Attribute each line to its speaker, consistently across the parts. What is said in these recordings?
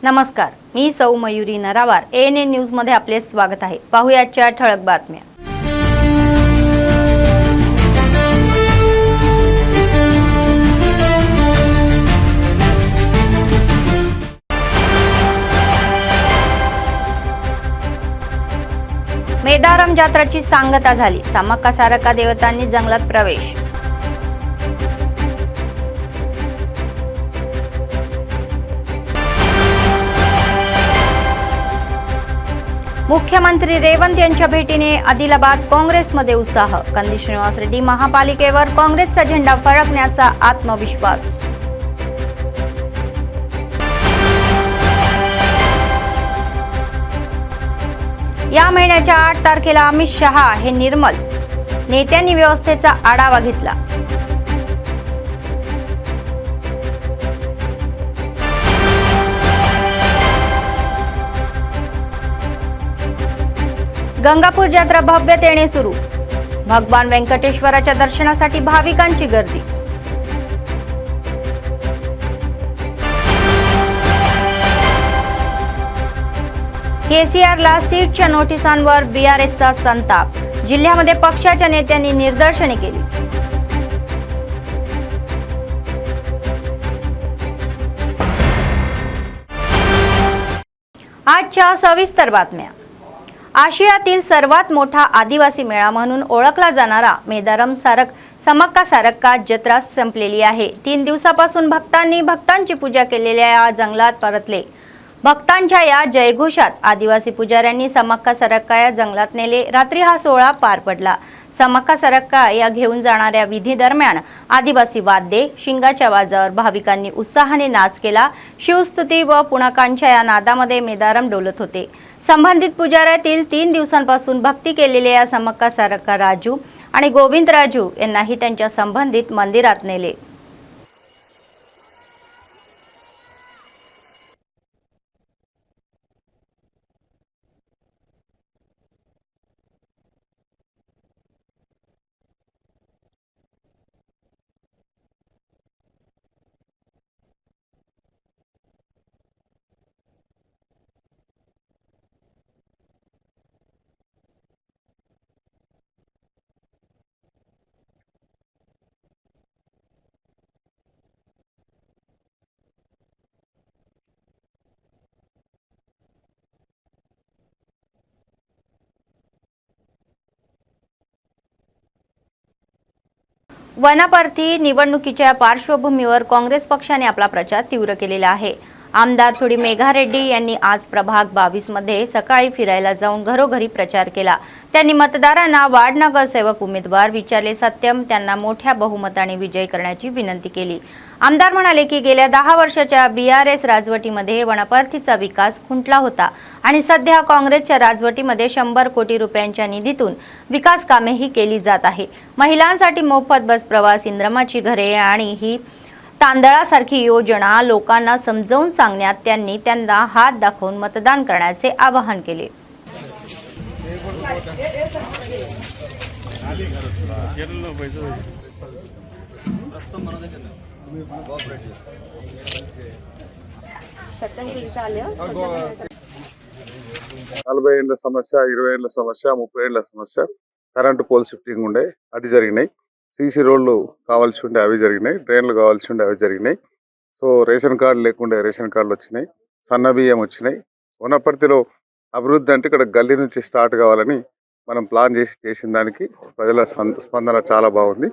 Speaker 1: नमस्कार, मी सौ Mayuri नरावार। ANN news मध्ये आपले स्वागत आहे। पाहूयाच्या ठळक बातम्या। मेदारम जात्राची सांगता झाली। समक्का सारक्का देवतांनी जंगलात प्रवेश। मुख्यमंत्री रेवंत यांच्या भेटीने आदिलाबाद काँग्रेसमध्ये उत्साह। कंदी श्रीनिवास रेड्डी महापालिकेवर काँग्रेसचा झेंडा फडकण्याचा आत्मविश्वास। या महिन्याच्या 8 तारखेला अमित शहा हे निर्मल नेत्यांनी व्यवस्थेचा आढावा घेतला। गंगापूर जत्रा भव्यतेने सुरू। भगवान वेंकटेश्वराच्या दर्शनासाठी भाविकांची गर्दी। केसीआरला सीटच्या नोटिसांवर बीआरएसचा संताप। जिल्ह्यामध्ये पक्षाच्या नेत्यांनी निदर्शने केली। आजच्या सविस्तर बातम्या। आशियातील सर्वात मोठा आदिवासी मेळा म्हणून ओळखला जाणारा मेदारम समक्का सारक्का जत्रा संपलेली आहे। 3 दिवसापासून भक्तांची पूजा केलेल्या या जंगलात परतले। भक्तांच्या या जयघोषात आदिवासी पुजाऱ्यांनी समक्का सारक्का या जंगलात नेले। रात्री हा सोहळा पार पडला। समक्का सारक्का या घेऊन जाणाऱ्या विधी दरम्यान आदिवासी वाद्ये शिंगाच्या आवाजावर भाविकांनी उत्साहाने नाच केला। शिवस्तुती व पुणकांच्या या नादामध्ये मेदारम डोलत होते। संबंधित पुजाऱ्यातील 3 दिवसांपासून भक्ती केलेल्या या समक्का सारक्का राजू आणि गोविंद राजू यांनाही त्यांच्या संबंधित मंदिरात नेले। वनपर्ती निवडणुकीच्या पार्श्वभूमीवर काँग्रेस पक्षाने आपला प्रचार तीव्र केलेला आहे। आमदार थोडी मेघा रेड्डी यांनी आज प्रभाग 22 मध्ये सकाळी फिरायला जाऊन घरोघरी प्रचार केला। त्यांनी मतदारांना वार्ड नगरसेवक उमेदवार विचारले सत्यम त्यांना मोठ्या बहुमताने विजयी करण्याची विनंती केली। आमदार म्हणाले की गेल्या 10 वर्षाच्या बीआरएस राजवटीमध्ये वनपर्तीचा विकास खुंटला होता आणि सध्या काँग्रेसच्या राजवटीमध्ये 100 कोटी रुपयांच्या निधीतून विकास कामेही केली जात आहे। महिलांसाठी मोफत बस प्रवास, इंद्रमाची घरे आणि ही तांदळासारखी योजना लोकांना समजावून सांगण्यात त्यांनी त्यांना हात दाखवून मतदान करण्याचे आवाहन केले।
Speaker 2: నలభై ఏళ్ల సమస్య 20 ఏళ్ల సమస్య 30 ఏళ్ల సమస్య కరెంటు పోల్ షిఫ్టింగ్ ఉండే అది జరిగినాయి। సీసీ రోడ్లు కావాల్సి ఉండే అవి జరిగినాయి। డ్రైన్లు కావాల్సి ఉండే అవి జరిగినాయి। సో రేషన్ కార్డు లేకుండే రేషన్ కార్డులు వచ్చినాయి। సన్న బియ్యం వచ్చినాయి। వనపర్తిలో అభివృద్ధి అంటే ఇక్కడ గల్లీ నుంచి స్టార్ట్ కావాలని మనం ప్లాన్ చేసిన దానికి ప్రజల స్పందన చాలా బాగుంది।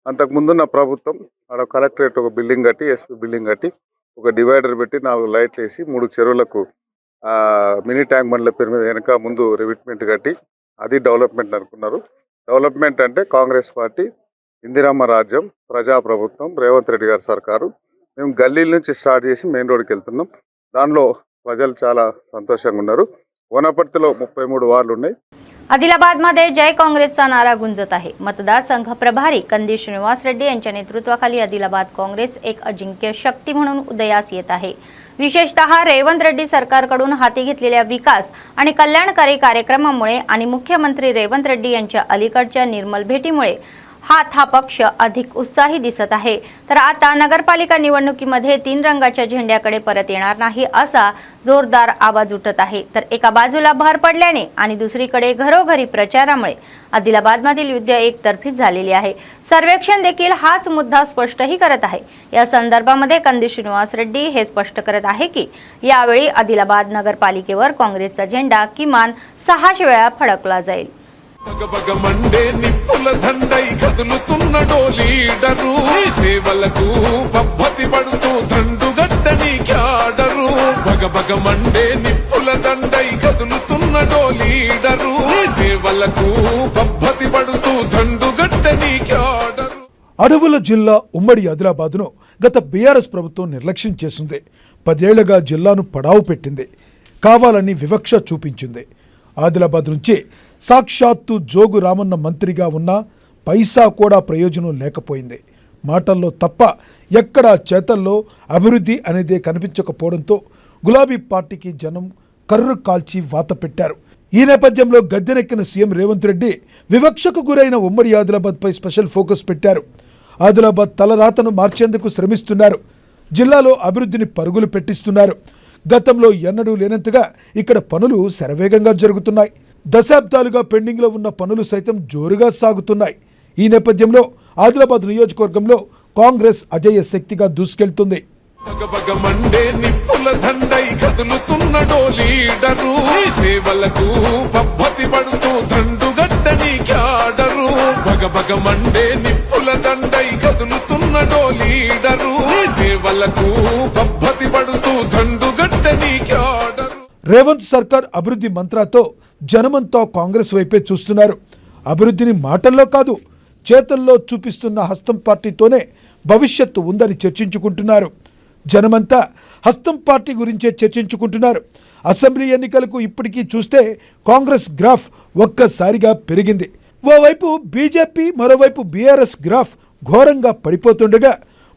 Speaker 2: అంతకు ముందున్న ప్రభుత్వం ఆడ కలెక్టరేట్ ఒక బిల్డింగ్ కట్టి ఎస్పీ బిల్డింగ్ కట్టి ఒక డివైడర్ పెట్టి 4 లైట్లు వేసి 3 చెరువులకు మినీ ట్యాంక్ బండ్ల పేరు మీద వెనక ముందు రివిట్మెంట్ కట్టి అది డెవలప్మెంట్ అనుకున్నారు। డెవలప్మెంట్ అంటే కాంగ్రెస్ పార్టీ ఇందిరమ్మ రాజ్యం ప్రజాప్రభుత్వం రేవంత్ రెడ్డి గారి సర్కారు మేము గల్లీల నుంచి స్టార్ట్ చేసి మెయిన్ రోడ్కి వెళ్తున్నాం। దానిలో ప్రజలు చాలా సంతోషంగా ఉన్నారు। వనపర్తిలో 33 వార్డులు ఉన్నాయి।
Speaker 1: आदिलाबाद मध्ये जय काँग्रेसचा नारा गुंजत आहे। मतदारसंघ प्रभारी कंदी श्रीनिवास रेड्डी यांच्या नेतृत्वाखाली आदिलाबाद काँग्रेस एक अजिंक्य शक्ती म्हणून उदयास येत आहे। विशेषतः रेवंत रेड्डी सरकारकडून हाती घेतलेल्या विकास आणि कल्याणकारी कार्यक्रमामुळे आणि मुख्यमंत्री रेवंत रेड्डी यांच्या अलीकडच्या निर्मल भेटीमुळे हा पक्ष अधिक उत्साही दिसत आहे. तर आता नगरपालिका निवडणुकीमध्ये 3 रंगाच्या झेंड्याकडे परत येणार नाही असा जोरदार आवाज उठत आहे. तर एका बाजूला भर पडल्याने आणि दुसरीकडे घरोघरी प्रचारामुळे आदिलाबादमधील युद्ध एकतर्फी झालेले आहे. सर्वेक्षण देखील हाच मुद्दा स्पष्टही करत आहे. या संदर्भामध्ये कंदी श्रीनिवास रेड्डी हे स्पष्ट करत आहे की यावेळी आदिलाबाद नगरपालिकेवर काँग्रेसचा झेंडा किमान 6 वेळा फडकला जाईल.
Speaker 3: బగ మండే నిప్పుల దండై కదులుతున్న డోలీడరు సేవలకు పబ్బతి పడుతూ దండుగట్టని క్యాడరు బగ మండే నిప్పుల దండై కదులుతున్న డోలీడరు సేవలకు పబ్బతి పడుతూ దండుగట్టని క్యాడరు.
Speaker 4: అడవుల జిల్లా ఉమ్మడి ఆదిలాబాద్ను గత బీఆర్ఎస్ ప్రభుత్వం నిర్లక్ష్యం చేసింది. 10 ఏళ్లుగా జిల్లాను పడావు పెట్టింది. కావాలని వివక్ష చూపించింది. ఆదిలాబాద్ నుంచి సాక్షాత్తు జోగు రామన్న మంత్రిగా ఉన్నా పైసా కూడా ప్రయోజనం లేకపోయింది. మాటల్లో తప్ప ఎక్కడా చేతల్లో అభివృద్ధి అనేదే కనిపించకపోవడంతో గులాబీ పార్టీకి జనం కర్రు కాల్చి వాత పెట్టారు. ఈ నేపథ్యంలో గద్దెనెక్కిన సీఎం రేవంత్ రెడ్డి వివక్షకు గురైన ఉమ్మడి ఆదిలాబాద్పై స్పెషల్ ఫోకస్ పెట్టారు. ఆదిలాబాద్ తలరాతను మార్చేందుకు శ్రమిస్తున్నారు. జిల్లాలో అభివృద్ధిని పరుగులు పెట్టిస్తున్నారు. గతంలో ఎన్నడూ లేనంతగా ఇక్కడ పనులు శరవేగంగా జరుగుతున్నాయి. దశాబ్దాలుగా పెండింగ్లో ఉన్న పనులు సైతం జోరుగా సాగుతున్నాయి. ఈ నేపథ్యంలో ఆదిలాబాద్ నియోజకవర్గంలో కాంగ్రెస్ అజేయ శక్తిగా దూసుకెళ్తుంది.
Speaker 3: బగ మండే నిప్పుల దండై కదులుతున్న డోలీడరు సేవలకు పబ్బతి పడుతూ దండుగట్టని క్యాడరు బగ మండే నిప్పుల దండై కదులుతున్న డోలీడరు సేవలకు పబ్బతి పడుతూ దండుగట్టని క్యాడరు.
Speaker 4: రేవంత్ సర్కార్ అభివృద్ధి మంత్రాతో జనమంతా కాంగ్రెస్ వైపే చూస్తున్నారు. అభివృద్ధిని మాటల్లో కాదు చేతల్లో చూపిస్తున్న హస్తం పార్టీతోనే భవిష్యత్తు ఉందని చర్చించుకుంటున్నారు. జనమంతా హస్తం పార్టీ గురించే చర్చించుకుంటున్నారు. అసెంబ్లీ ఎన్నికలకు ఇప్పటికీ చూస్తే కాంగ్రెస్ గ్రాఫ్ ఒక్కసారిగా పెరిగింది. ఓవైపు బీజేపీ, మరోవైపు బీఆర్ఎస్ గ్రాఫ్ ఘోరంగా పడిపోతుండగా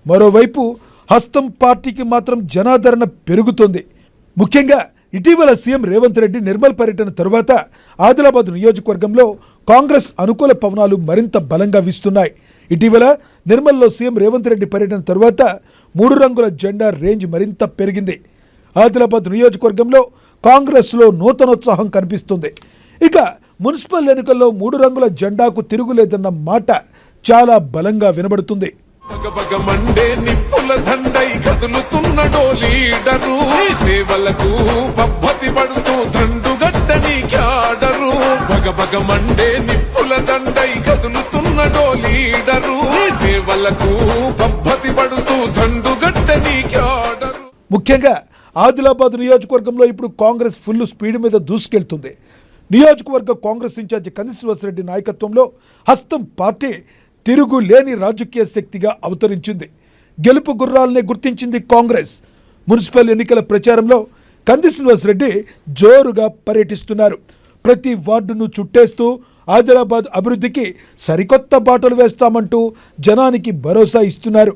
Speaker 4: మరోవైపు హస్తం పార్టీకి మాత్రం జనాదరణ పెరుగుతుంది. ముఖ్యంగా ఇటీవల సీఎం రేవంత్ రెడ్డి నిర్మల్ పర్యటన తరువాత ఆదిలాబాద్ నియోజకవర్గంలో కాంగ్రెస్ అనుకూల పవనాలు మరింత బలంగా వీస్తున్నాయి. ఇటీవల నిర్మల్లో సీఎం రేవంత్ రెడ్డి పర్యటన తరువాత 3 రంగుల జెండా రేంజ్ మరింత పెరిగింది. ఆదిలాబాద్ నియోజకవర్గంలో కాంగ్రెస్లో నూతనోత్సాహం కనిపిస్తుంది. ఇక మున్సిపల్ ఎన్నికల్లో 3 రంగుల జెండాకు తిరుగులేదన్న మాట చాలా బలంగా వినబడుతుంది.
Speaker 3: బగ మండే నిప్పుల దండై కదులుతున్న డోలీడరు సేవలకు పబ్బతి పడుతూ దండుగట్టని క్యాడరు బగ మండే నిప్పుల దండై కదులుతున్న డోలీడరు సేవలకు పబ్బతి పడుతూ దండుగట్టని క్యాడరు.
Speaker 4: ముఖ్యంగా ఆదిలాబాద్ నియోజకవర్గంలో ఇప్పుడు కాంగ్రెస్ ఫుల్ స్పీడ్ మీద దూసుకెళ్తుంది. నియోజకవర్గ కాంగ్రెస్ ఇన్ఛార్జి కంది శ్రీనివాస్ రెడ్డి నాయకత్వంలో హస్తం పార్టీ తిరుగులేని రాజకీయ శక్తిగా అవతరించింది. గెలుపు గుర్రాలనే గుర్తించింది కాంగ్రెస్. మున్సిపల్ ఎన్నికల ప్రచారంలో కంది శ్రీనివాస్ రెడ్డి జోరుగా పర్యటిస్తున్నారు. ప్రతి వార్డును చుట్టేస్తూ ఆదిలాబాద్ అభివృద్ధికి సరికొత్త బాటలు వేస్తామంటూ జనానికి భరోసా ఇస్తున్నారు.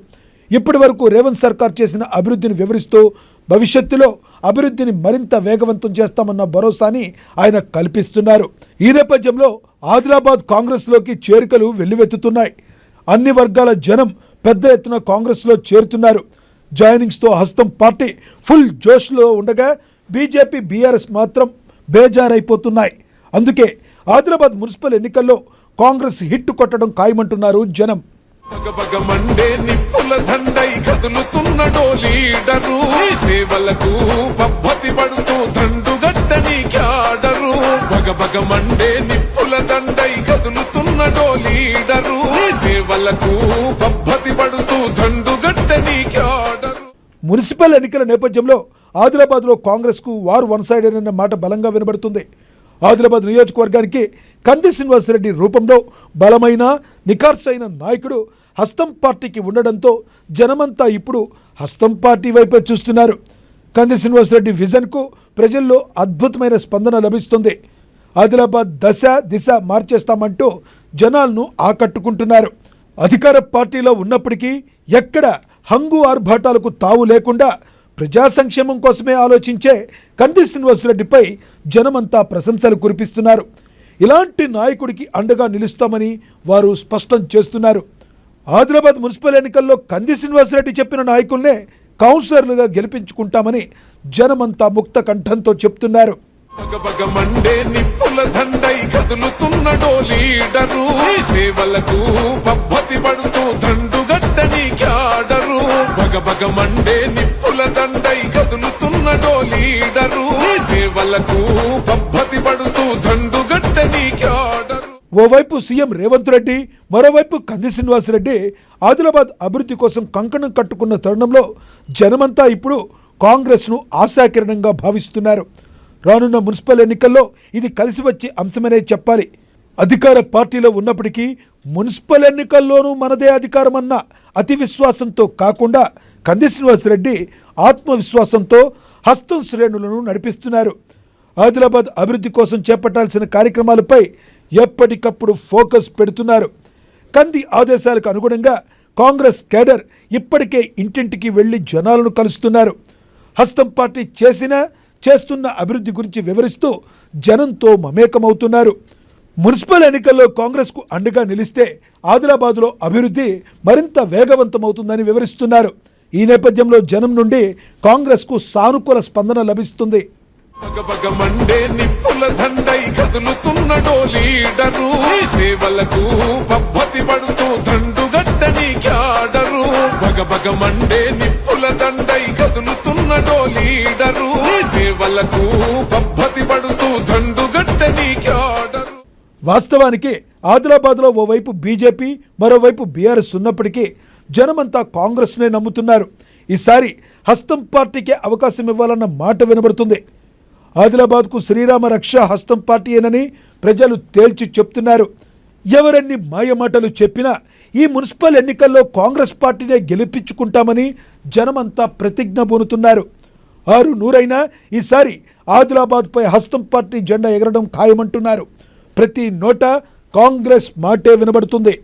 Speaker 4: ఇప్పటి వరకు రేవంత్ సర్కార్ చేసిన అభివృద్ధిని వివరిస్తూ భవిష్యత్తులో అభివృద్ధిని మరింత వేగవంతం చేస్తామన్న భరోసాని ఆయన కల్పిస్తున్నారు. ఈ నేపథ్యంలో ఆదిలాబాద్ కాంగ్రెస్లోకి చేరికలు వెల్లువెత్తుతున్నాయి. అన్ని వర్గాల జనం పెద్ద ఎత్తున కాంగ్రెస్లో చేరుతున్నారు. జాయినింగ్స్తో హస్తం పార్టీ ఫుల్ జోష్లో ఉండగా బీజేపీ, బీఆర్ఎస్ మాత్రం బేజారైపోతున్నాయి. అందుకే ఆదిలాబాద్ మున్సిపల్ ఎన్నికల్లో కాంగ్రెస్ హిట్ కొట్టడం ఖాయమంటున్నారు జనం.
Speaker 3: బగ మండే నిప్పుల దండై కదులుతున్న డోలీడరు సేవలకు పబ్బతి పడుతూ దండుగట్టని క్యాడరు బగ మండే నిప్పుల దండై కదులుతున్న డోలీడరు సేవలకు పబ్బతి పడుతూ దండుగట్టని క్యాడరు.
Speaker 4: మున్సిపల్ ఎన్నికల నేపథ్యంలో ఆదిలాబాద్లో కాంగ్రెస్కు వార్ వన్ సైడెడ్ అన్న మాట బలంగా వినబడుతుంది. ఆదిలాబాద్ నియోజకవర్గానికి కంది శ్రీనివాస్ రెడ్డి రూపంలో బలమైన నిఖార్సైన నాయకుడు హస్తం పార్టీకి ఉండడంతో జనమంతా ఇప్పుడు హస్తం పార్టీ వైపే చూస్తున్నారు. కంది శ్రీనివాస్ రెడ్డి విజన్కు ప్రజల్లో అద్భుతమైన స్పందన లభిస్తుంది. ఆదిలాబాద్ దశ దిశ మార్చేస్తామంటూ జనాలను ఆకట్టుకుంటున్నారు. అధికార పార్టీలో ఉన్నప్పటికీ ఎక్కడ హంగు ఆర్భాటాలకు తావు లేకుండా ప్రజా సంక్షేమం కోసమే ఆలోచించే కంది శ్రీనివాస్ రెడ్డిపై జనమంతా ప్రశంసలు కురిపిస్తున్నారు. ఇలాంటి నాయకుడికి అండగా నిలుస్తామని వారు స్పష్టం చేస్తున్నారు. ఆదిలాబాద్ మున్సిపల్ ఎన్నికల్లో కంది శ్రీనివాసరెడ్డి చెప్పిన నాయకుల్నే కౌన్సిలర్లుగా గెలిపించుకుంటామని జనమంతా ముక్త కంఠంతో చెప్తున్నారు.
Speaker 3: బగబగ మండే నిప్పుల దండై కదులుతున్నడో లీడరు సేవలకు పబ్బతి పడుతూ దండుగట్టని క్యాడరు బగబగ మండే నిప్పుల దండై కదులుతున్నడో లీడరు సేవలకు పబ్బతి పడుతూ దండుగట్టని క్యాడరు.
Speaker 4: ఓవైపు సీఎం రేవంత్ రెడ్డి, మరోవైపు కంది శ్రీనివాసరెడ్డి ఆదిలాబాద్ అభివృద్ధి కోసం కంకణం కట్టుకున్న తరుణంలో జనమంతా ఇప్పుడు కాంగ్రెస్ను ఆశాకిరణంగా భావిస్తున్నారు. రానున్న మున్సిపల్ ఎన్నికల్లో ఇది కలిసి వచ్చే అంశమనే చెప్పాలి. అధికార పార్టీలో ఉన్నప్పటికీ మున్సిపల్ ఎన్నికల్లోనూ మనదే అధికారమన్న అతి విశ్వాసంతో కాకుండా కంది శ్రీనివాసరెడ్డి ఆత్మవిశ్వాసంతో హస్తం శ్రేణులను నడిపిస్తున్నారు. ఆదిలాబాద్ అభివృద్ధి కోసం చేపట్టాల్సిన కార్యక్రమాలపై ఎప్పటికప్పుడు ఫోకస్ పెడుతున్నారు. కంది ఆదేశాలకు అనుగుణంగా కాంగ్రెస్ కేడర్ ఇప్పటికే ఇంటింటికి వెళ్లి జనాలను కలుస్తున్నారు. హస్తం పార్టీ చేస్తున్న అభివృద్ధి గురించి వివరిస్తూ జనంతో మమేకమవుతున్నారు. మున్సిపల్ ఎన్నికల్లో కాంగ్రెస్కు అండగా నిలిస్తే ఆదిలాబాద్లో అభివృద్ధి మరింత వేగవంతమవుతుందని వివరిస్తున్నారు. ఈ నేపథ్యంలో జనం నుండి కాంగ్రెస్కు సానుకూల స్పందన లభిస్తుంది.
Speaker 3: బగబగ మండే నిప్పుల దండై కదులుతున్నడో లీడరు సేవలకు పబ్బతి పడుతూ దండుగట్టని క్యాడరు బగబగ మండే నిప్పుల దండై కదులుతున్నడో లీడరు సేవలకు పబ్బతి పడుతూ దండుగట్టని క్యాడరు.
Speaker 4: వాస్తవానికి ఆదిలాబాద్లో ఓవైపు బీజేపీ, మరోవైపు బీఆర్ఎస్ ఉన్నప్పటికీ జనమంతా కాంగ్రెస్నే నమ్ముతున్నారు. ఈసారి హస్తం పార్టీకే అవకాశం ఇవ్వాలన్న మాట వినబడుతుంది. ఆదిలాబాద్కు శ్రీరామ రక్ష హస్తం పార్టీయేనని ప్రజలు తేల్చి చెప్తున్నారు. ఎవరెన్ని మాయమాటలు చెప్పినా ఈ మున్సిపల్ ఎన్నికల్లో కాంగ్రెస్ పార్టీనే గెలిపించుకుంటామని జనమంతా ప్రతిజ్ఞ బూనుతున్నారు. 6-100 ఈసారి ఆదిలాబాద్పై హస్తం పార్టీ జెండా ఎగరడం ఖాయమంటున్నారు. ప్రతి నోట కాంగ్రెస్ మాటే వినబడుతుంది.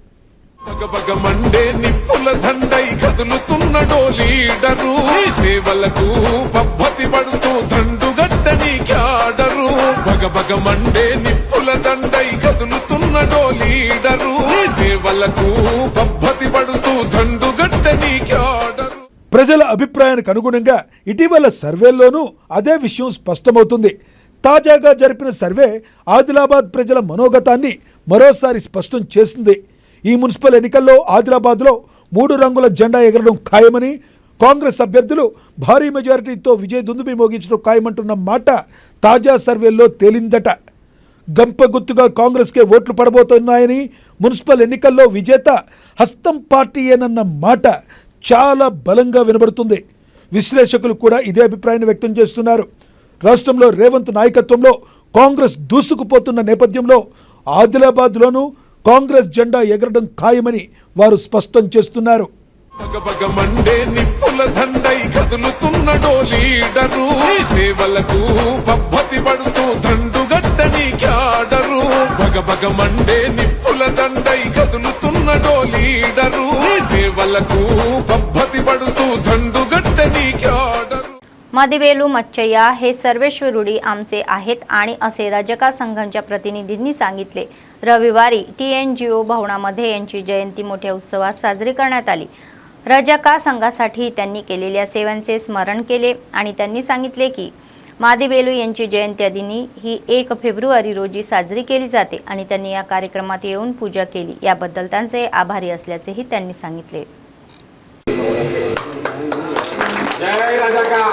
Speaker 3: బగబగ మండే నిప్పుల దండై కదులుతున్నడో లీడరు సేవలకు పబ్బతి పడుతూ దండుగట్టని క్యాడరు బగబగ మండే నిప్పుల దండై కదులుతున్నడో లీడరు సేవలకు పబ్బతి పడుతూ దండుగట్టని క్యాడరు.
Speaker 4: ప్రజల అభిప్రాయానికి అనుగుణంగా ఇటీవల సర్వేల్లోనూ అదే విషయం స్పష్టమవుతుంది. తాజాగా జరిపిన సర్వే ఆదిలాబాద్ ప్రజల మనోగతాన్ని మరోసారి స్పష్టం చేసింది. ఈ మున్సిపల్ ఎన్నికల్లో ఆదిలాబాద్లో 3 రంగుల జెండా ఎగరడం ఖాయమని, కాంగ్రెస్ అభ్యర్థులు భారీ మెజారిటీతో విజయ దుందుబి మోగించడం ఖాయమంటున్న మాట తాజా సర్వేల్లో తేలిందట. గంపగుత్తుగా కాంగ్రెస్కే ఓట్లు పడబోతున్నాయని, మున్సిపల్ ఎన్నికల్లో విజేత హస్తం పార్టీయేనన్న మాట చాలా బలంగా వినబడుతుంది. విశ్లేషకులు కూడా ఇదే అభిప్రాయాన్ని వ్యక్తం చేస్తున్నారు. రాష్ట్రంలో రేవంత్ నాయకత్వంలో కాంగ్రెస్ దూసుకుపోతున్న నేపథ్యంలో ఆదిలాబాద్లోనూ కాంగ్రెస్ జెండా ఎగరడం ఖాయమని వారు స్పష్టం చేస్తున్నారు.
Speaker 3: బగబగ మండే నిప్పుల దండై కదులుతున్నడో లీడరు సేవలకు పబ్బతి పడుతూ దండుగట్టని క్యాడరు బగబగ మండే నిప్పుల దండై కదులుతున్నడో లీడరు సేవలకు పబ్బతి पडतो धंडुगट्टनी क्याडर
Speaker 1: मादिवेलू मच्छय्या हे सर्वेश्वरुडी आमचे आहेत आणि असे रजका संघांच्या प्रतिनिधींनी सांगितले। रविवारी TNGO भवनामध्ये यांची जयंती मोठ्या उत्सवात साजरी करण्यात आली। रजका संघासाठी त्यांनी केलेल्या सेवांचे स्मरण केले आणि त्यांनी सांगितले की मादिवेलू यांची जयंती दिनी ही 1 फेब्रुवारी रोजी साजरी केली जाते आणि त्यांनी या कार्यक्रमात येऊन पूजा केली, याबद्दल त्यांचे आभारी असल्याचेही त्यांनी सांगितले।
Speaker 5: जय रजका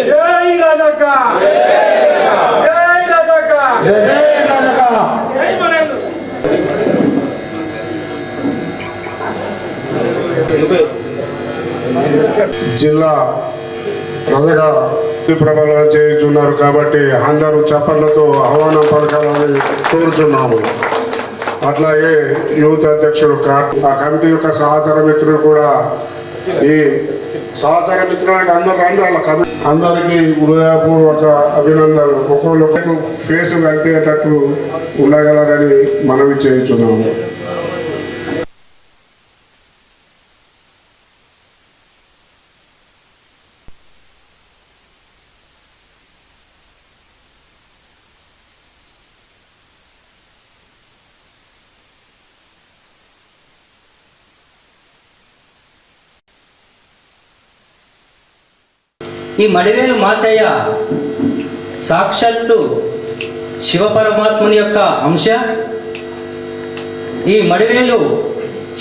Speaker 5: जय रजका जय रजका जय रजका
Speaker 6: జిల్లా రజగా ప్రభావం చేస్తున్నారు కాబట్టి అందరూ చప్పట్లతో ఆహ్వానం పలకాలని కోరుచున్నాము। అట్లాగే యూత్ అధ్యక్షుడు ఆ కమిటీ యొక్క సహచర మిత్రులు కూడా ఈ సహచర మిత్రులకు అందరూ రండి, వాళ్ళ అందరికీ హృదయపూర్వక అభినందనలు। ఒక్కొక్కరు ఫేస్ కనిపించేటట్టు ఉండగలరని మనవి చేస్తున్నాము।
Speaker 7: ఈ మడివేలు మాచయ్య సాక్షాత్తు శివపరమాత్ముని యొక్క అంశ. ఈ మడివేలు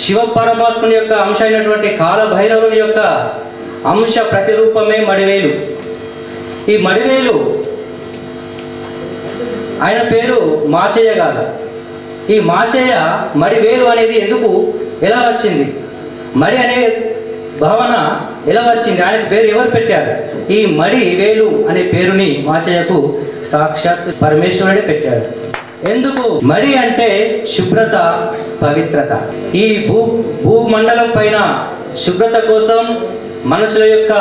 Speaker 7: శివపరమాత్ముని యొక్క అంశ అయినటువంటి కాలభైరవుని యొక్క అంశ ప్రతిరూపమే మడివేలు. ఈ మడివేలు ఆయన పేరు మాచయ్య గారు. ఈ మాచయ్య మడివేలు అనేది ఎందుకు ఎలా వచ్చింది, మడి అనే భావన ఎలా వచ్చింది, ఆయనకు పేరు ఎవరు పెట్టారు? ఈ మడి వేలు అనే పేరుని మాచయ్యకు సాక్షాత్ పరమేశ్వరుడే పెట్టాడు. ఎందుకు? మడి అంటే శుభ్రత, పవిత్రత. ఈ భూమండలం పైన శుభ్రత కోసం మనుషుల యొక్క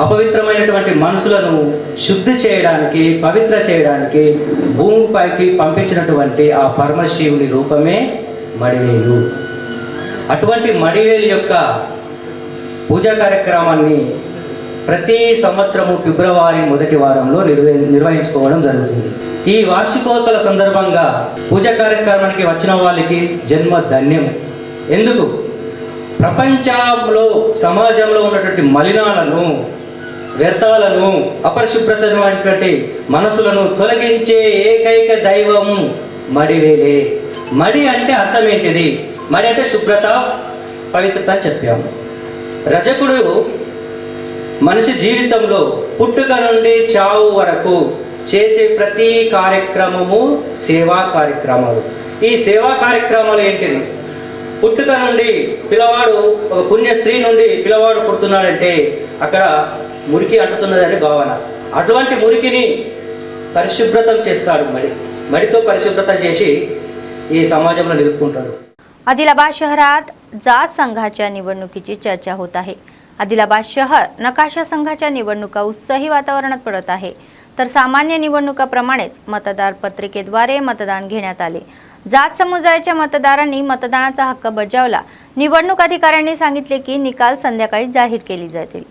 Speaker 7: అపవిత్రమైనటువంటి మనసులను శుద్ధి చేయడానికి, పవిత్ర చేయడానికి భూమిపైకి పంపించినటువంటి ఆ పరమశివుని రూపమే మడివేలు. అటువంటి మడివేలు యొక్క పూజా కార్యక్రమాన్ని ప్రతి సంవత్సరము ఫిబ్రవరి మొదటి వారంలో నిర్వహించుకోవడం జరుగుతుంది. ఈ వార్షికోత్సవ సందర్భంగా పూజా కార్యక్రమానికి వచ్చిన వాళ్ళకి జన్మ ధన్యం. ఎందుకు? ప్రపంచంలో సమాజంలో ఉన్నటువంటి మలినాలను, వ్యర్థాలను, అపరిశుభ్రతమైనటువంటి మనసులను తొలగించే ఏకైక దైవం మడివేలే. మడి అంటే అర్థం ఏంటిది? మడి అంటే శుభ్రత, పవిత్రత అని చెప్పాము. రజకుడు మనిషి జీవితంలో పుట్టుక నుండి చావు వరకు చేసే ప్రతి కార్యక్రమము సేవా కార్యక్రమాలు. ఈ సేవా కార్యక్రమాలు ఏంటిది? పుట్టుక నుండి పిల్లవాడు, ఒక పుణ్య స్త్రీ నుండి పిల్లవాడు పుడుతున్నాడంటే అక్కడ మురికి అంటుతున్నదని భావన. అటువంటి మురికిని పరిశుభ్రతం చేస్తాడు మడితో పరిశుభ్రత చేసి ఈ समाजाला निలుపుకుంటారు.
Speaker 1: आदिलाबाद शहरात जात संघाच्या निवडणुकीची चर्चा होत आहे. आदिलाबाद शहर नकाशा संघाच्या निवडणुका उत्साही वातावरणात पडत आहे, तर सामान्य निवडणुकाप्रमाणेच मतदार पत्रिकेद्वारे मतदान घेण्यात आले. जात समुदायाच्या मतदारांनी मतदानाचा हक्क बजावला. निवडणूक अधिकाऱ्यांनी सांगितले की निकाल संध्याकाळी जाहीर केले जातील.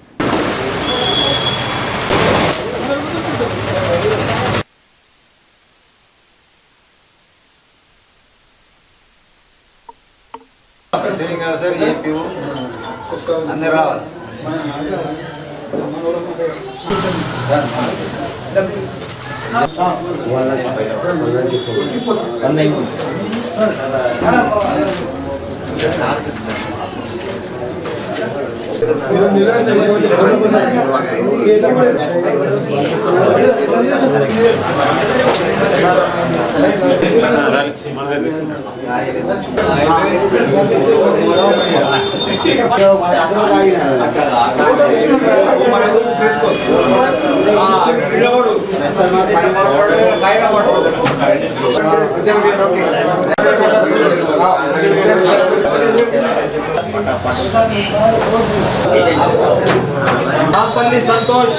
Speaker 5: नागपल्ली संतोष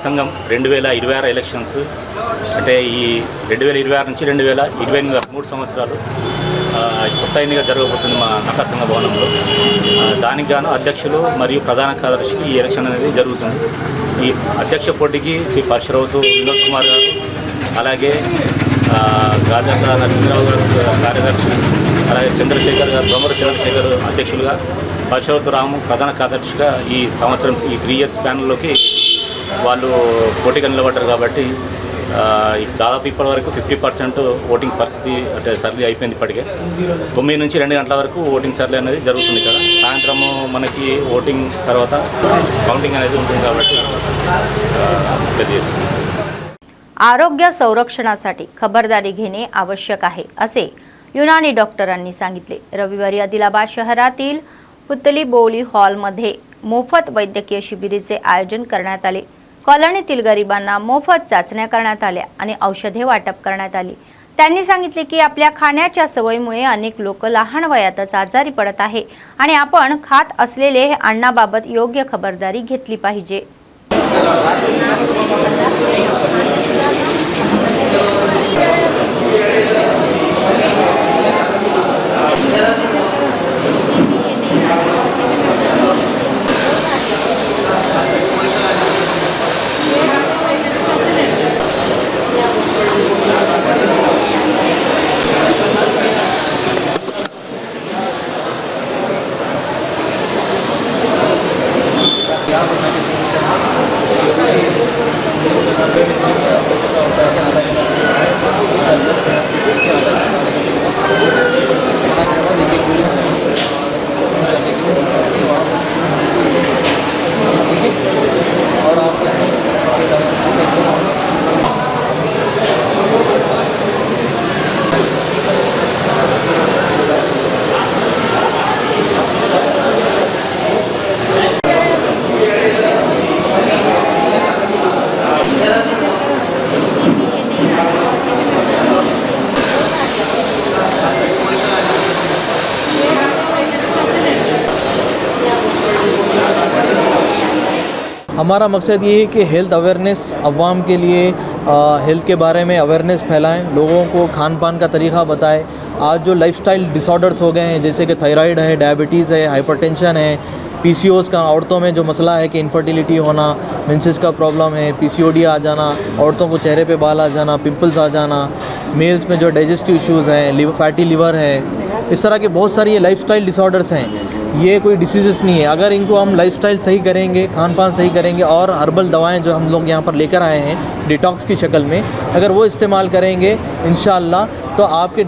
Speaker 8: సంఘం 2026 ఎలక్షన్స్ అంటే ఈ 2026 నుంచి 2028 3 సంవత్సరాలు కొత్త ఎన్నిక జరగబోతుంది మా నకా సంఘ భవనంలో. దానికి గాను అధ్యక్షులు మరియు ప్రధాన కార్యదర్శికి ఈ ఎలక్షన్ అనేది జరుగుతుంది. ఈ అధ్యక్ష పోటీకి శ్రీ పరశురావుతో వినోద్ కుమార్ గారు, అలాగే గాజాక నరసింహరావు గారు కార్యదర్శి, అలాగే చంద్రశేఖర్ గారు, దొమ్మర చంద్రశేఖర్ అధ్యక్షులుగా, పరశురావుతో రాము ప్రధాన కార్యదర్శిగా ఈ సంవత్సరం ఈ 3 ఇయర్స్ ప్యానల్లోకి వాళ్ళు పోటీగా నిలబడ్డారు. కాబట్టి దాదాపు ఇప్పటి వరకు 50% ఓటింగ్ పరిస్థితి అంటే సర్లీ అయిపోయింది. ఇప్పటికే 9 నుంచి 2 గంటల వరకు ఓటింగ్ సర్లీ అనేది జరుగుతుంది ఇక్కడ. సాయంత్రము మనకి ఓటింగ్ తర్వాత కౌంటింగ్ అనేది ఉంటుంది కాబట్టి తెలియజేస్తుంది.
Speaker 1: आरोग्य संरक्षणासाठी खबरदारी घेणे आवश्यक आहे असे युनानी डॉक्टरांनी सांगितले. रविवारी आदिलाबाद शहरातील पुतली बोवली हॉलमध्ये मोफत वैद्यकीय शिबिराचे आयोजन करण्यात आले. कॉलनीतील गरिबांना मोफत चाचण्या करण्यात आल्या आणि औषधे वाटप करण्यात आली. त्यांनी सांगितले की आपल्या खाण्याच्या सवयीमुळे अनेक लोक लहान वयातच आजारी पडत आहे आणि आपण खात असलेले अन्नाबाबत योग्य खबरदारी घेतली पाहिजे.
Speaker 9: हमारा मकसद ये है कि हेल्थ अवेयरनेस अवाम के लिए हेल्थ के बारे में अवेयरनेस फैलाएं, लोगों को खान पान का तरीक़ा बताएं। आज जो लाइफस्टाइल डिसऑर्डर्स हो गए हैं, जैसे कि थायराइड है, डायबिटीज़ है, हाइपरटेंशन है, पीसीओएस का औरतों में जो मसला है कि इनफर्टिलिटी होना, मेंसेस का प्रॉब्लम है, पीसीओडी आ जाना, औरतों को चेहरे पे बाल आ जाना, पिंपल्स आ जाना, मेल्स में जो डाइजेस्टिव इश्यूज़ हैं, फैटी लिवर है, इस तरह के बहुत सारी ये लाइफस्टाइल डिसऑर्डर्स हैं। ये कोई डिसीज़ नहीं है। अगर इनको हम लाइफस्टाइल सही करेंगे, खान पान सही करेंगे और हर्बल दवाएं जो हम लोग यहाँ पर लेकर आए हैं डिटॉक्स की शक्ल में, अगर वो इस्तेमाल करेंगे इंशाअल्लाह तो आपके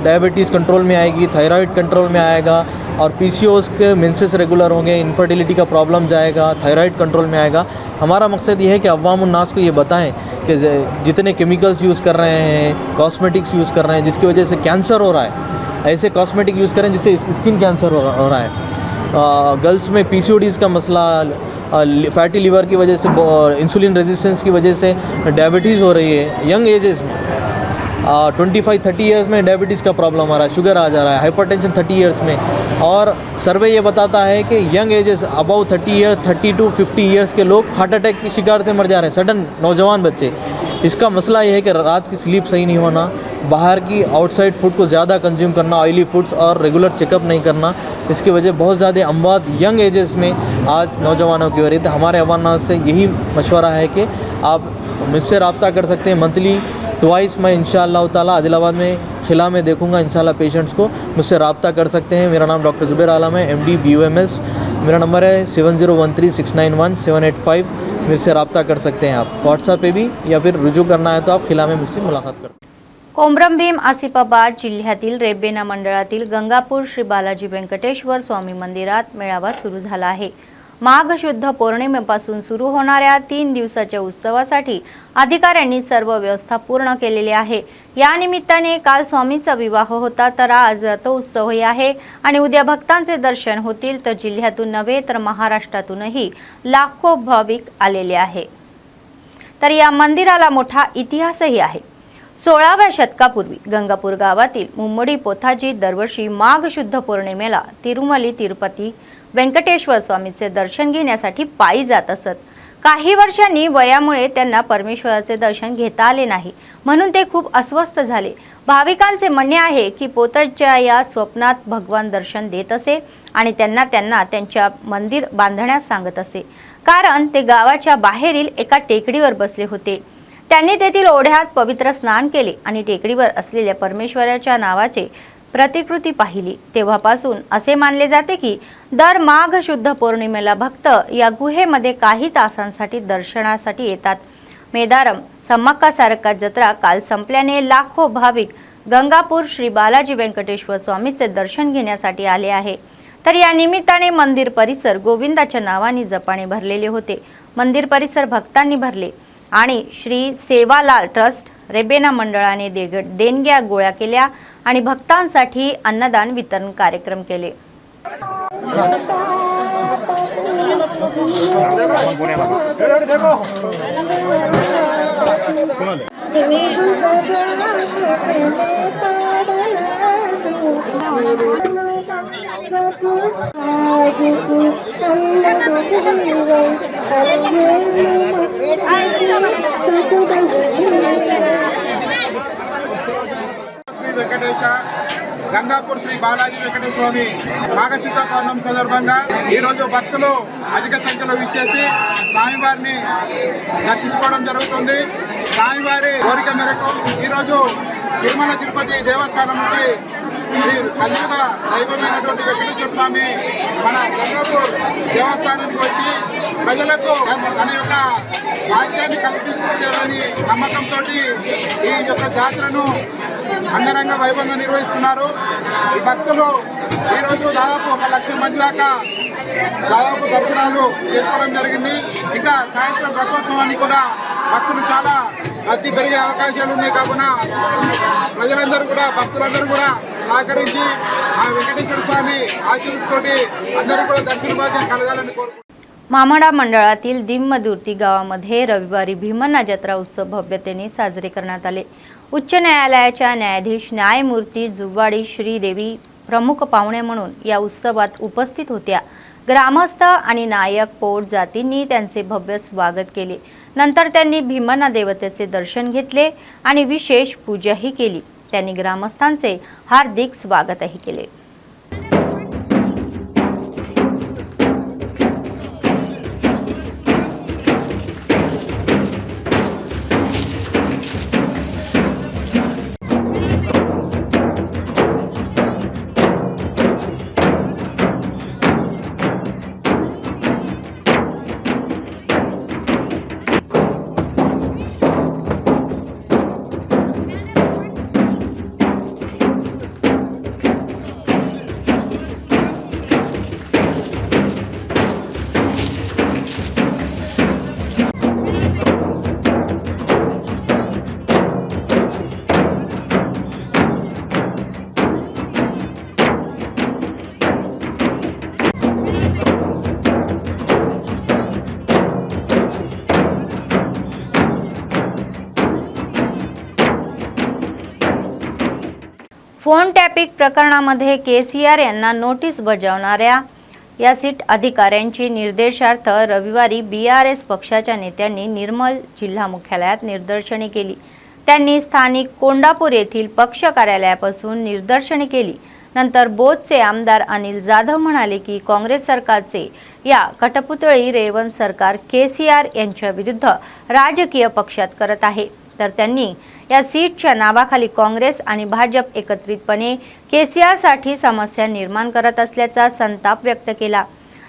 Speaker 9: डायबिटीज़ कंट्रोल में आएगी, थायराइड कंट्रोल में आएगा और पीसीओएस के मेंसेस रेगुलर होंगे, इनफर्टिलिटी का प्रॉब्लम जाएगा, थायराइड कंट्रोल में आएगा। हमारा मकसद ये है कि अवाम उन्नास को ये बताएं कि जितने केमिकल्स यूज़ कर रहे हैं, कॉस्मेटिक्स यूज़ कर रहे हैं जिसकी वजह से कैंसर हो रहा है, ऐसे कॉस्मेटिक यूज़ करें जिससे स्किन कैंसर हो रहा है। गर्ल्स में पीसीओडीज़ का मसला, फैटी लिवर की वजह से, इंसुलिन रेजिस्टेंस की वजह से डायबिटीज़ हो रही है। यंग एजेस में 25-30 ईयर्स में डायबिटीज़ का प्रॉब्लम आ रहा है, शुगर आ जा रहा है, हाइपरटेंशन 30 ईयर्स में। और सर्वे ये बताता है कि young ages above 30 years, 30 to 50 years के लोग हार्ट अटैक के शिकार से मर जा रहे हैं, सडन नौजवान बच्चे। इसका मसला ये है कि रात की स्लीप सही नहीं होना, बाहर की आउटसाइड फूड को ज़्यादा कंज्यूम करना, ऑयली फूड्स और रेगुलर चेकअप नहीं करना, इसकी वजह बहुत ज़्यादा अमवात यंग एजेस में आज नौजवानों की हो रही है। तो हमारे अवाना से यही मशवरा है कि आप मुझसे रब्ता कर सकते हैं। मंथली ट्वाइस मैं इंशाअल्लाह ताला आदिलाबाद में खिला में देखूंगा इंशाल्लाह पेशेंट्स को, मुझसे रब्ता कर सकते हैं। मेरा नाम डॉक्टर ज़ुबैर आलम है, MD BUMS। मेरा नंबर है 7013691785। मेरे से रब्ता कर सकते हैं आप व्हाट्सएप पे भी, या फिर रुजू करना है तो आप खिला में मुझसे मुलाकात कर।
Speaker 1: कोमरमभीम आसिफाबाद जिल्ह्यातील रेबेना मंडळातील गंगापूर श्री बालाजी व्यंकटेश्वर स्वामी मंदिरात मेळावा सुरू झाला आहे। माघ शुद्ध पौर्णिमेपासून सुरू होणाऱ्या 3 दिवसाच्या उत्सवासाठी अधिकाऱ्यांनी सर्व व्यवस्था पूर्ण केलेली आहे। या निमित्ताने काल स्वामींचा विवाह होता, तर आज रथोत्सवही आहे आणि उद्या भक्तांचे दर्शन होतील। तर जिल्ह्यातून नव्हे तर महाराष्ट्रातूनही लाखो भाविक आलेले आहे। तर या मंदिराला मोठा इतिहासही आहे। 16व्या शतकापूर्वी गंगापूर गावातील मुंबडी पोथाजी दरवर्षी माघ शुद्ध पौर्णिमेला तिरुमली तिरुपती व्यंकटेश्वर स्वामींचे दर्शन घेण्यासाठी पायी जात असत। काही वर्षांनी वयामुळे त्यांना परमेश्वराचे दर्शन घेता आले नाही, म्हणून ते खूप अस्वस्थ झाले। भाविकांचे म्हणणे आहे की पोथाजीच्या या स्वप्नात भगवान दर्शन देत असे आणि त्यांना त्यांच्या मंदिर बांधण्यास सांगत असे, कारण ते गावाच्या बाहेरील एका टेकडीवर बसले होते। त्यांनी तेथील ओढ्यात पवित्र स्नान केले आणि टेकडीवर असलेल्या परमेश्वराच्या नावाचे प्रतिकृती पाहिली। तेव्हापासून असे मानले जाते की दर माघ शुद्ध पौर्णिमेला भक्त या गुहेमध्ये काही तासांसाठी दर्शनासाठी येतात। मेदारम सम्मक्का सारक्का जत्रा काल संपल्याने लाखो भाविक गंगापूर श्री बालाजी व्यंकटेश्वर स्वामींचे दर्शन घेण्यासाठी आले आहे। तर या निमित्ताने मंदिर परिसर गोविंदाच्या नावाने जपाने भरलेले होते। मंदिर परिसर भक्तांनी भरले आणि श्री सेवालाल ट्रस्ट रेबेना मंडळाने देणग्या गोळा केल्या आणि भक्तांसाठी अन्नदान वितरण कार्यक्रम केले।
Speaker 10: వెంకటేశ గంగాపూర్ శ్రీ బాలాజీ వెంకటేశ్వర స్వామి మాఘశుద్ధ పౌర్ణమి సందర్భంగా ఈరోజు భక్తులు అధిక సంఖ్యలో విచ్చేసి స్వామివారిని దర్శించుకోవడం జరుగుతుంది। స్వామివారి కోరిక మేరకు ఈరోజు తిరుమల తిరుపతి దేవస్థానం నుంచి కలియుగ దైవమైనటువంటి వెంకటేశ్వర స్వామి మన గంగాపూర్ దేవస్థానానికి వచ్చి ప్రజలకు తన యొక్క భాగ్యాన్ని కల్పించాలని నమ్మకంతో ఈ యొక్క జాతరను అంగరంగ వైభవంగా నిర్వహిస్తున్నారు। ఈ భక్తులు ఈరోజు దాదాపు 1 లక్ష మంది దాకా దాదాపు దర్శనాలు చేసుకోవడం జరిగింది। ఇంకా సాయంత్రం రథోత్సవానికి కూడా భక్తులు చాలా రద్దీ పెరిగే అవకాశాలు ఉన్నాయి కావున ప్రజలందరూ కూడా భక్తులందరూ కూడా సహకరించి ఆ వెంకటేశ్వర స్వామి ఆశీస్సుతోటి అందరూ కూడా దర్శన భాగ్యం కలగాలని కోరుకుంటున్నాను।
Speaker 1: मामाडा मंडळातील दिम्मदुर्ती गावामध्ये रविवारी भीमन्ना जत्रा उत्सव भव्यतेने साजरे करण्यात आले। उच्च न्यायालयाच्या न्यायाधीश न्यायमूर्ती जुव्वाडी श्रीदेवी प्रमुख पाहुणे म्हणून या उत्सवात उपस्थित होत्या। ग्रामस्थ आणि नायक पोट जातींनी त्यांचे भव्य स्वागत केले। नंतर त्यांनी भीमना देवतेचे दर्शन घेतले आणि विशेष पूजाही केली। त्यांनी ग्रामस्थांचे हार्दिक स्वागतही केले। फोन टॅपिंग प्रकरणामध्ये केसीआर यांना नोटीस बजावणाऱ्या या सीट अधिकाऱ्यांची निर्देशार्थ रविवारी बीआरएस पक्षाच्या नेत्यांनी निर्मल जिल्हा मुख्यालयात निदर्शने केली। त्यांनी स्थानिक कोंडापूर येथील पक्ष कार्यालयापासून निदर्शने केली। नंतर बोधचे आमदार अनिल जाधव म्हणाले की काँग्रेस सरकारचे या कटपुतळी रेवंत सरकार केसीआर यांच्या विरुद्ध राजकीय पक्षात करत आहे। तर त्यांनी या सीटच्या नावाखाली काँग्रेस आणि भाजप एकत्रितपणे केसीआरसाठी समस्या निर्माण करत असल्याचा संताप व्यक्त केला।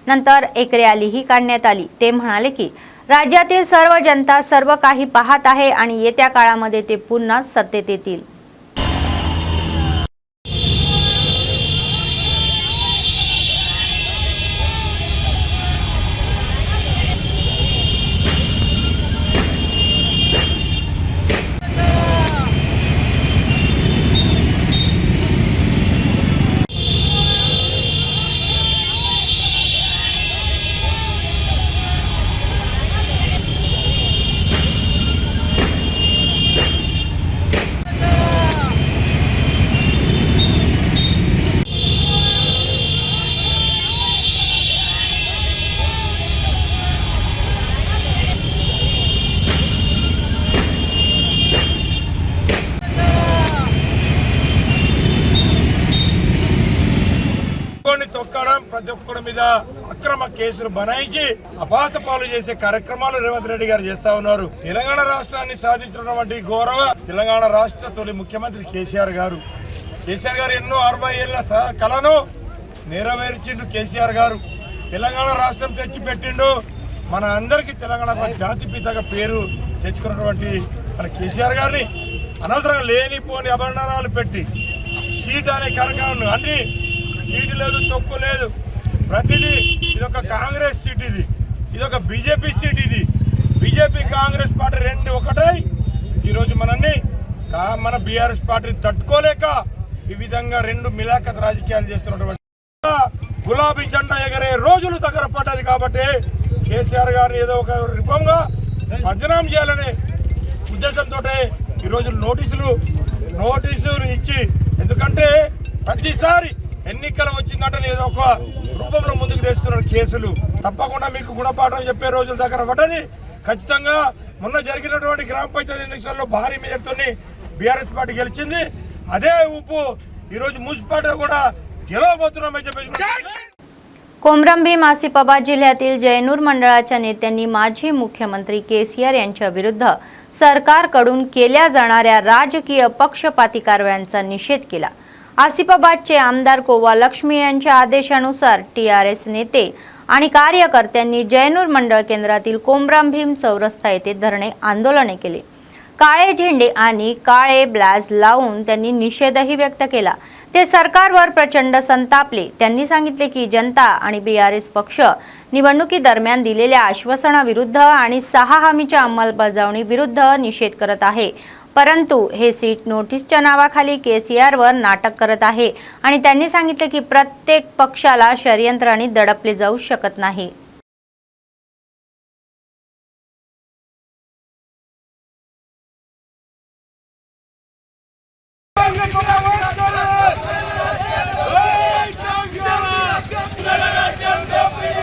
Speaker 1: नंतर एक रॅलीही काढण्यात आली। ते म्हणाले की राज्यातील सर्व जनता सर्व काही पाहत आहे आणि येत्या काळामध्ये ते पुन्हा सत्तेत येतील।
Speaker 10: తొక్కడం ప్రతి ఒక్కడి మీద అక్రమ కేసులు బనాయించి అపాస పాలు చేసే కార్యక్రమాలు రేవంత్ రెడ్డి గారు చేస్తా ఉన్నారు। తెలంగాణ రాష్ట్రాన్ని సాధించినటువంటి గౌరవ తెలంగాణ రాష్ట్ర తొలి ముఖ్యమంత్రి కేసీఆర్ గారు ఎన్నో 60 ఏళ్ల కలను నెరవేర్చిండు। కేసీఆర్ గారు తెలంగాణ రాష్ట్రం తెచ్చి పెట్టిండు। మన అందరికీ తెలంగాణ జాతిపితగా పేరు తెచ్చుకున్నటువంటి మన కేసీఆర్ గారిని అనవసరంగా లేనిపోని అభరణాలు పెట్టి సీట్ అనే కార్యక్రమం అన్ని సీటు లేదు తొక్కు లేదు ప్రతిదీ ఇదొక కాంగ్రెస్ సీట్ ఇదొక BJP seat BJP Congress party రెండు ఒకటై ఈరోజు మన బీఆర్ఎస్ పార్టీని తట్టుకోలేక ఈ విధంగా రెండు మిలాఖత్ రాజకీయాలు చేస్తున్నటువంటి గులాబీ జెండా ఎగరే రోజులు దగ్గర పడ్డది కాబట్టి కేసీఆర్ గారిని ఏదో ఒక రూపంగా పంజనం చేయాలనే ఉద్దేశంతో ఈరోజు నోటీసులు ఇచ్చి ఎందుకంటే ప్రతిసారి ఎన్నికలు వచ్చిందంటే ఏదో ఒక రూపంలో ముందుకు తెస్తున్నారు కేసులు తప్పకుండా మీకు గుణపాఠం చెప్పే రోజుల దగ్గర పడ్డది। ఖచ్చితంగా మొన్న జరిగినటువంటి గ్రామ పంచాయతీ ఎన్నికల్లో భారీ మెజార్టీతో బీఆర్ఎస్ పార్టీ గెలిచింది। అదే ఊపు ఈరోజు మున్సిపాలిటీ కూడా गेलो
Speaker 1: कोमरंभीम आसिफाबाद जिल्ह्यातील जयनूर मंडळाच्या नेत्यांनी माजी मुख्यमंत्री केसीआर यांच्या विरुद्ध सरकारकडून केल्या जाणाऱ्या राजकीय पक्षपाती कारवायांचा निषेध केला। आसिफाबादचे आमदार कोवा लक्ष्मी यांच्या आदेशानुसार टीआरएस नेते आणि कार्यकर्त्यांनी जयनूर मंडळ केंद्रातील कोमरंभीम चौरस्ता येथे धरणे आंदोलने केले। काळे झेंडे आणि काळे ब्लॅज लावून त्यांनी निषेधही व्यक्त केला। ते सरकारवर प्रचंड संतापले। त्यांनी सांगितले की जनता आणि बीआरएस पक्ष निवडणुकीदरम्यान दिलेल्या आश्वासनाविरुद्ध आणि 6 हमीच्या अंमलबजावणी विरुद्ध निषेध करत आहे, परंतु हे सीट नोटीसच्या नावाखाली केसीआरवर नाटक करत आहे आणि त्यांनी सांगितले की प्रत्येक पक्षाला षडयंत्राने दडपले जाऊ शकत नाही।
Speaker 10: Hey,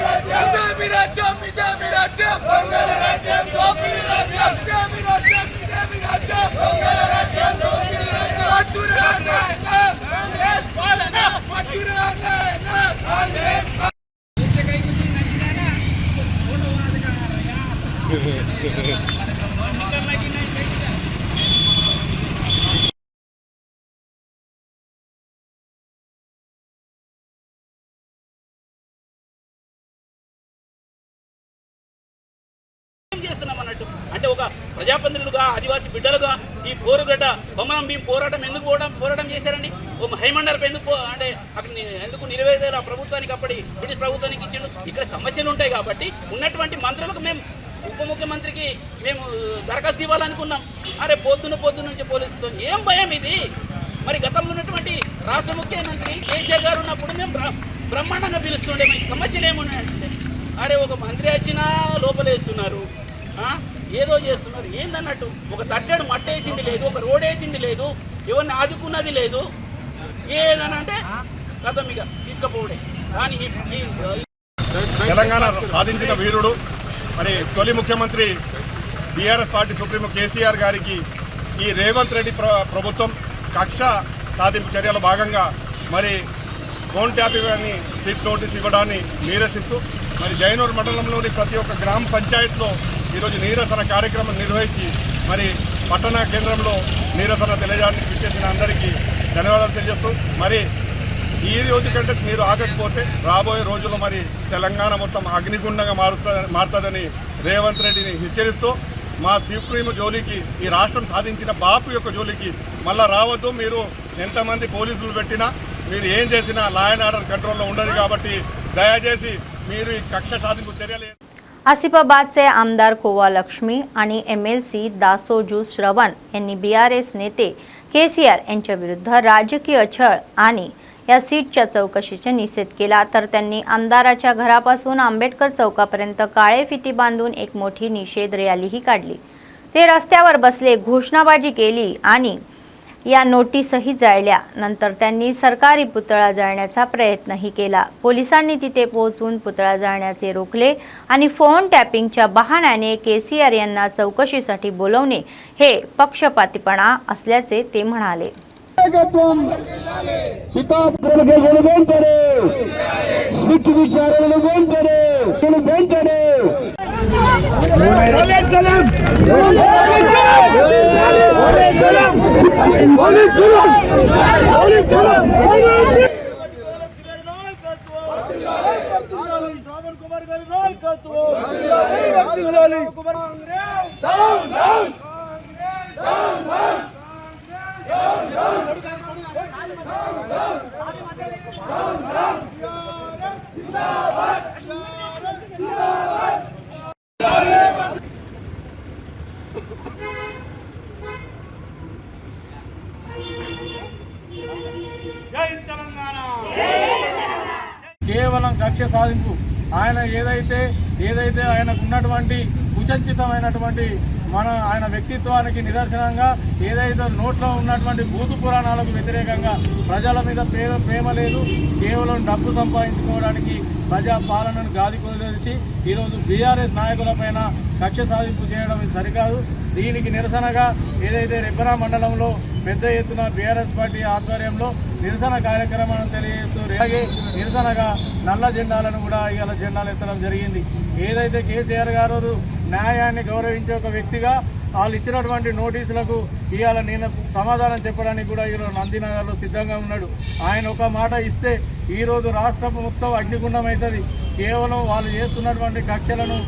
Speaker 11: చేస్తున్నామన్నట్టు అంటే ఒక ప్రజాప్రతినిధులుగా ఆదివాసీ బిడ్డలుగా ఈ పోరుగడ్డ కొమరం భీం పోరాటం ఎందుకు పోరాటం చేశారని ఒక హైమండర్పై ఎందుకు అంటే అక్కడ ఎందుకు నిలవేదారు ఆ ప్రభుత్వానికి అప్పటి బ్రిటిష్ ప్రభుత్వానికి ఇచ్చిండు. ఇక్కడ సమస్యలు ఉంటాయి కాబట్టి ఉన్నటువంటి మంత్రులకు మేము ఉప ముఖ్యమంత్రికి మేము దరఖాస్తు ఇవ్వాలనుకున్నాం. అరే పొద్దున్న నుంచి పోలీసుతో ఏం భయం ఇది? మరి గతంలో ఉన్నటువంటి రాష్ట్ర ముఖ్యమంత్రి కేసీఆర్ గారు ఉన్నప్పుడు మేము బ్రహ్మాండంగా పిలుస్తుండే మనకి సమస్యలు ఏమున్నాయంటే అరే ఒక మంత్రి వచ్చినా లోపలేస్తున్నారు, ఏదో చేస్తున్నారు. ఏందన్నట్టు ఒక తట్టెడు మట్టేసింది లేదు, ఒక రోడ్ వేసింది లేదు, ఎవరిని ఆదుకున్నది లేదు. ఏదనంటే గతం ఇక తీసుకుపోవడే. కానీ
Speaker 6: తెలంగాణ సాధించిన వీరుడు మరి తొలి ముఖ్యమంత్రి బీఆర్ఎస్ పార్టీ సుప్రీం కేసీఆర్ గారికి ఈ రేవంత్ రెడ్డి ప్రభుత్వం కక్ష సాధింపు చర్యల భాగంగా మరి ఫోన్ ట్యాపింగ్ సిట్ నోటీస్ ఇవ్వడాన్ని నిరసిస్తూ మరి జైనూర్ మండలంలోని ప్రతి ఒక్క గ్రామ పంచాయత్లో ఈరోజు నిరసన కార్యక్రమం నిర్వహించి మరి పట్టణ కేంద్రంలో నిరసన తెలియజేయడానికి పిలిచేసిన అందరికీ ధన్యవాదాలు తెలియజేస్తూ మరి ఈ రోజు కంటే మీరు ఆగకపోతే రాబోయే రోజుల్లో మరి తెలంగాణ మొత్తం అగ్నిగుండంగా మారుతుందని రేవంత్ రెడ్డిని హెచ్చరిస్తూ మా సుప్రీం జోలికి ఈ రాష్ట్రం సాధించిన బాపు యొక్క జోలికి మళ్ళా రావద్దు. మీరు ఎంతమంది పోలీసులు పెట్టినా మీరు ఏం చేసినా లా అండ్ ఆర్డర్ కంట్రోల్లో ఉండదు కాబట్టి దయచేసి మీరు ఈ కక్ష సాధింపు చర్యలు.
Speaker 1: आसिफाबादचे आमदार कोवा लक्ष्मी आणि MLC दासोजू श्रवण यांनी BRS नेते KCR यांच्या विरुद्ध राजकीय छळ आणि या सीटच्या चौकशीचा निषेध केला. तर त्यांनी आमदाराच्या घरापासून आंबेडकर चौकापर्यंत काळे फिती बांधून एक मोठी निषेध रॅलीही काढली. ते रस्त्यावर बसले, घोषणाबाजी केली आणि या नोटीसही जाळल्या. नंतर त्यांनी सरकारी पुतळा जाळण्याचा प्रयत्नही केला. पोलिसांनी तिथे पोहोचून पुतळा जाळण्याचे रोखले आणि फोन टॅपिंगच्या बहाण्याने KCR यांना चौकशीसाठी बोलवणे हे पक्षपातीपणा असल्याचे ते म्हणाले.
Speaker 12: కేవలం కక్ష సాధింపు ఆయన ఏదైతే ఆయనకు ఉన్నటువంటి కుచంచితమైనటువంటి ఆయన వ్యక్తిత్వానికి నిదర్శనంగా ఏదైతే నోట్లో ఉన్నటువంటి భూతు పురాణాలకు వ్యతిరేకంగా ప్రజల మీద ప్రేమ లేదు, కేవలం డబ్బు సంపాదించుకోవడానికి ప్రజా పాలనను గాది కొదిలేసి ఈరోజు BRS నాయకులపైన కక్ష సాధింపు చేయడం ఇది సరికాదు. దీనికి నిరసనగా ఏదైతే రెబ్బెన మండలంలో పెద్ద ఎత్తున BRS పార్టీ ఆధ్వర్యంలో నిరసన కార్యక్రమాలను తెలియజేస్తూ అలాగే నిరసనగా నల్ల జెండాలను కూడా ఇవాళ జెండాలు ఎత్తడం జరిగింది. ఏదైతే KCR గారు న్యాయాన్ని గౌరవించే ఒక వ్యక్తిగా వాళ్ళు ఇచ్చినటువంటి నోటీసులకు ఇవాళ నేను సమాధానం చెప్పడానికి కూడా ఈరోజు నందినగర్లో సిద్ధంగా ఉన్నాడు. ఆయన ఒక మాట ఇస్తే ఈరోజు రాష్ట్రం మొత్తం అగ్నిగుండం అవుతుంది. కేవలం వాళ్ళు చేస్తున్నటువంటి కక్షలను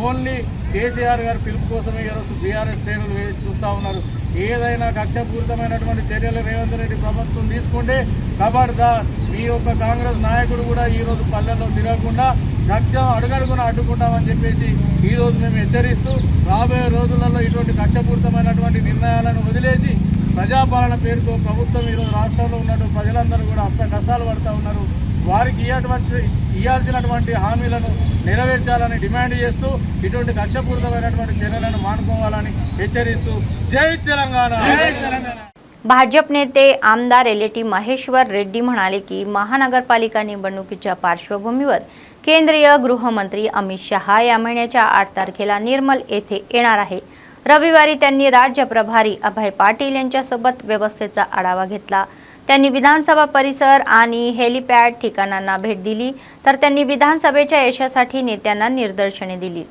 Speaker 12: ఓన్లీ KCR గారి పిలుపు కోసమే ఈరోజు BRS శ్రేణులు వేచి చూస్తూ ఉన్నారు. ఏదైనా కక్షపూరితమైనటువంటి చర్యలు రేవంత్ రెడ్డి ప్రభుత్వం తీసుకుంటే ఖబర్దార్ మీ యొక్క కాంగ్రెస్ నాయకుడు కూడా ఈరోజు పల్లెల్లో తిరగకుండా కక్ష అడుగడుగున అడ్డుకుంటామని చెప్పేసి ఈరోజు మేము హెచ్చరిస్తూ రాబోయే రోజులలో ఇటువంటి కక్షపూరితమైనటువంటి నిర్ణయాలను వదిలేసి ప్రజాపాలన పేరుతో ప్రభుత్వం ఈరోజు రాష్ట్రంలో ఉన్నటువంటి ప్రజలందరూ కూడా అస్త కష్టాలు పడుతూ ఉన్నారు. వారికి ఇవ్వాల్సినటువంటి హామీలను నెరవేర్చాలని డిమాండ్ చేస్తూ ఇటువంటి కక్షపూరితమైనటువంటి చర్యలను మానుకోవాలని హెచ్చరిస్తూ జై తెలంగాణ.
Speaker 1: भाजप नेते आमदार LAT महेश्वर रेड्डी म्हणाले की महानगरपालिका निवडणुकीच्या पार्श्वभूमीवर केंद्रीय गृहमंत्री अमित शहा या महिन्याच्या 8 तारखेला निर्मल येथे येणार आहे. रविवारी त्यांनी राज्य प्रभारी अभय पाटील यांच्यासोबत व्यवस्थेचा आढावा घेतला. त्यांनी विधानसभा परिसर आणि हेलिपॅड ठिकाणांना भेट दिली, तर त्यांनी विधानसभेच्या यशासाठी नेत्यांना निर्देशने दिली.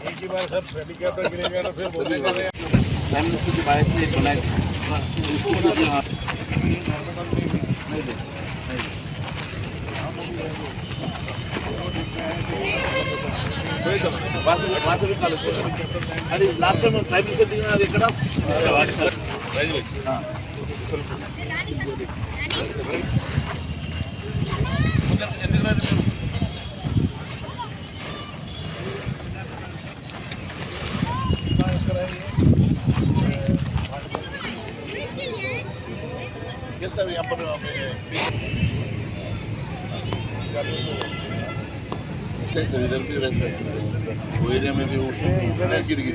Speaker 12: एक ही बार सब हेलीकॉप्टर गिरेगा तो फिर बोलेगा
Speaker 5: అది లాస్ట్ టైం ప్రైమ్ మినిస్టర్ దిగినది ఎక్కడ सर यहाँ पर इधर भी रहता है वो एरिया में भी गिर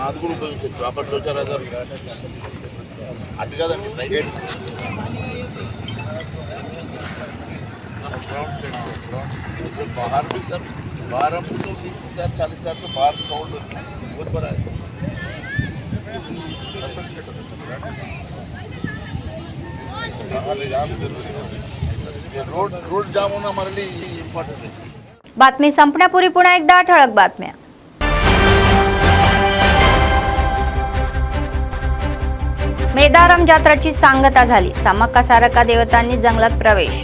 Speaker 5: అది కూడా ఉపయోగించవచ్చు. అప్పట్లో 4,000 అటు కాదండి बाहर भी सर 12 फुट 20,000 40,000 तो बाहर काउंट बहुत बड़ा है. रोड जाम होणं मला इम्पॉर्टंट आहे.
Speaker 1: बातमी संपण्यापूर्वी पुन्हा एकदा ठळक बातम्या. मेदारम जात्राची सांगता झाली. समक्का सारक्का देवतांनी जंगलात प्रवेश.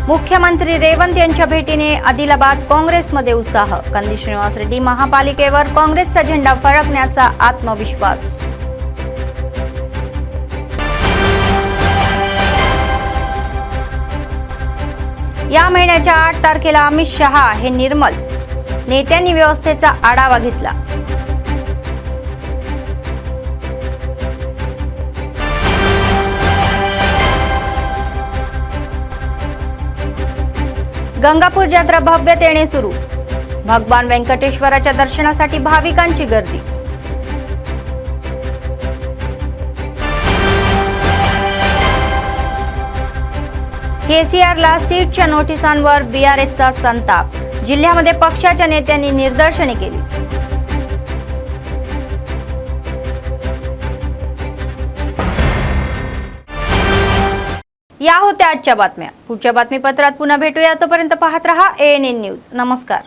Speaker 1: मुख्यमंत्री रेवंत यांच्या भेटीने आदिलाबाद काँग्रेसमध्ये उत्साह. कंदी श्रीनिवास रेड्डी महापालिकेवर काँग्रेसचा झेंडा फडकण्याचा आत्मविश्वास. या महिन्याच्या 8 तारखेला अमित शहा हे निर्मल नेत्यांनी व्यवस्थेचा आढावा घेतला. गंगापूर जत्रा भव्यतेने सुरू. भगवान व्यंकटेश्वराच्या दर्शनासाठी भाविकांची गर्दी. केसीआरला सीटच्या नोटिसांवर बीआरएसचा संताप. जिल्ह्यामध्ये पक्षाच्या नेत्यांनी निदर्शने केली. या होत्या आजच्या बातम्या. पुढच्या बातमीपत्रात पुन्हा भेटूया. तोपर्यंत पाहत रहा ANN न्यूज. नमस्कार.